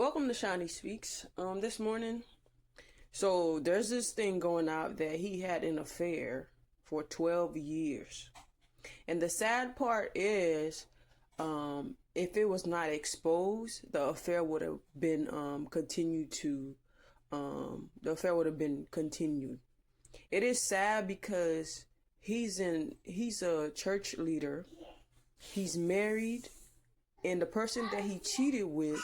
Welcome to Shiny Speaks. This morning, so there's this thing going out that he had an affair for 12 years. And the sad part is, if it was not exposed, the affair would have been continued. It is sad because he's a church leader. He's married, and the person that he cheated with,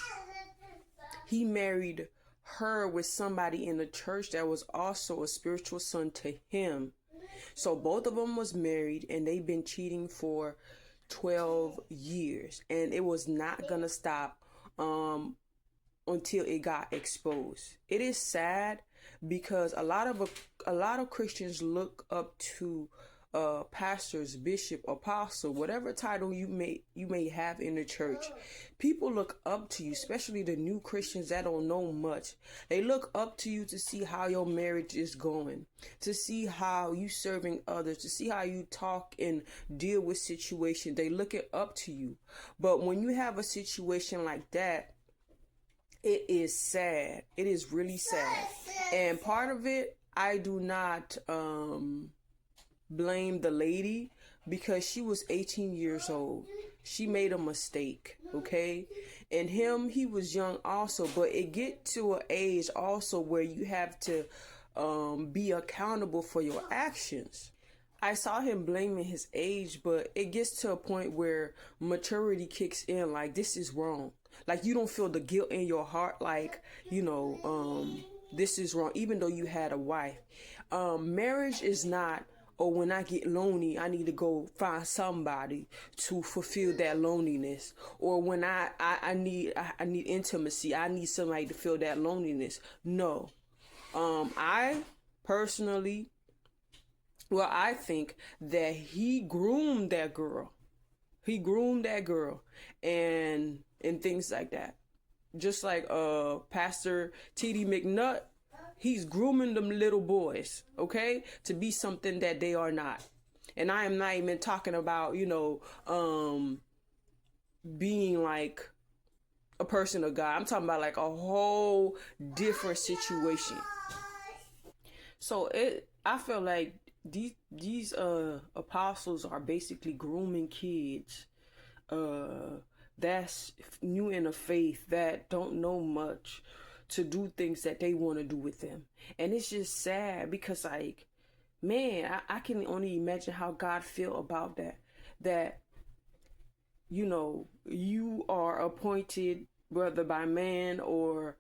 he married her with somebody in the church that was also a spiritual son to him. So both of them was married, and they've been cheating for 12 years, and it was not gonna stop until it got exposed. It is sad because a lot of Christians look up to pastors, bishop, apostle, whatever title you may have in the church. People look up to you, especially the new Christians that don't know much. They look up to you to see how your marriage is going, to see how you serving others, to see how you talk and deal with situations. They look it up to you. But when you have a situation like that, it is sad. It is really sad. And part of it, I do not blame the lady, because she was 18 years old. She made a mistake, okay? And he was young also, but it get to an age also where you have to be accountable for your actions. I saw him blaming his age, but it gets to a point where maturity kicks in. Like, this is wrong. Like, you don't feel the guilt in your heart, like, this is wrong, even though you had a wife. Marriage is not, or when I get lonely, I need to go find somebody to fulfill that loneliness. Or when I need intimacy, I need somebody to fill that loneliness. No. I personally, I think that he groomed that girl. He groomed that girl and things like that. Just like Pastor T.D. McNutt, he's grooming them little boys, okay, to be something that they are not. And I am not even talking about, being like a person of God. I'm talking about like a whole different situation. So I feel like these apostles are basically grooming kids that's new in the faith, that don't know much, to do things that they want to do with them. And it's just sad because, like, man, I can only imagine how God feel about that you are appointed, whether by man or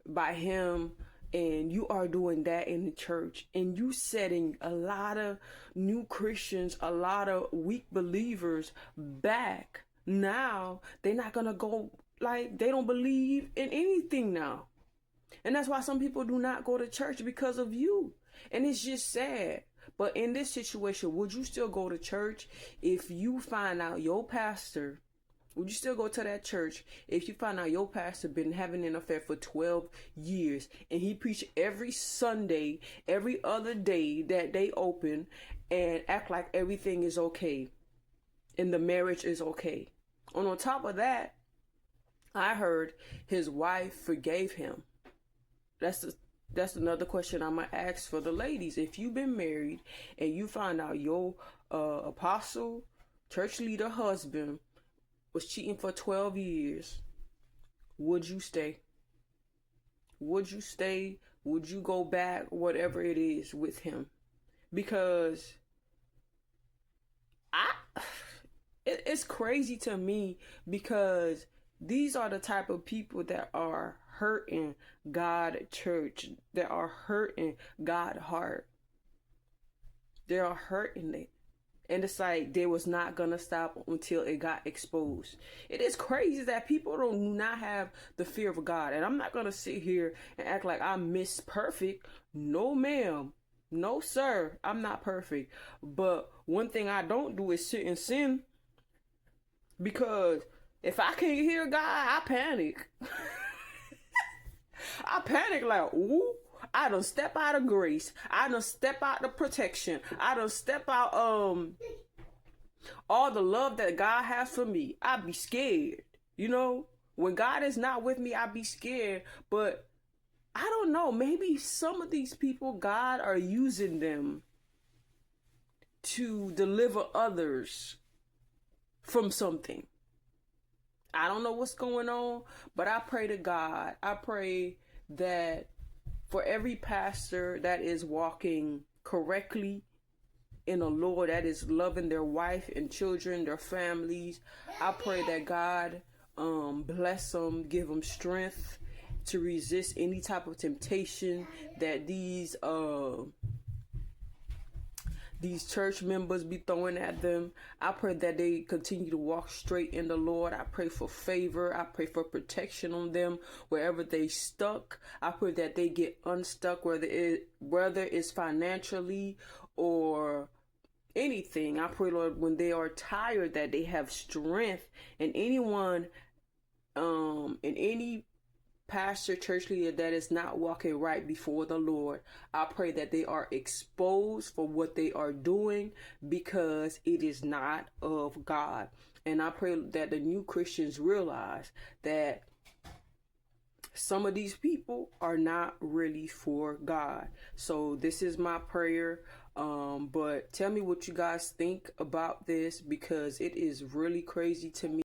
by him, and you are doing that in the church, and you setting a lot of new Christians, a lot of weak believers back. Now they're not gonna go, like, they don't believe in anything now. And that's why some people do not go to church, because of you. And it's just sad. But in this situation, would you still go to church if you find out your pastor, would you still go to that church if you find out your pastor been having an affair for 12 years and he preached every Sunday, every other day that they open, and act like everything is okay and the marriage is okay? And on top of that, I heard his wife forgave him. That's another question I'm gonna ask for the ladies. If you've been married and you find out your apostle, church leader husband was cheating for 12 years, would you stay? Would you stay? Would you go back? Whatever it is with him, because it's crazy to me, because these are the type of people that are hurting God church, that are hurting God heart. They are hurting it. And it's like they was not gonna stop until it got exposed. It is crazy that people do not have the fear of God. And I'm not gonna sit here and act like I'm Miss Perfect. No, ma'am. No, sir. I'm not perfect. But one thing I don't do is sit and sin, because if I can't hear God, I panic. I panic like, ooh, I done step out of grace. I done step out of protection. I done step out all the love that God has for me. I be scared, When God is not with me, I be scared. But I don't know, maybe some of these people, God are using them to deliver others from something. I don't know what's going on, but I pray to God. I pray that for every pastor that is walking correctly in the Lord, that is loving their wife and children, their families, I pray that God bless them, give them strength to resist any type of temptation that these church members be throwing at them. I pray that they continue to walk straight in the Lord. I pray for favor. I pray for protection on them wherever they stuck. I pray that they get unstuck, whether it's financially or anything. I pray, Lord, when they are tired, that they have strength. And anyone, and any pastor, church leader that is not walking right before the Lord, I pray that they are exposed for what they are doing, because it is not of God. And I pray that the new Christians realize that some of these people are not really for God. So this is my prayer. But tell me what you guys think about this, because it is really crazy to me.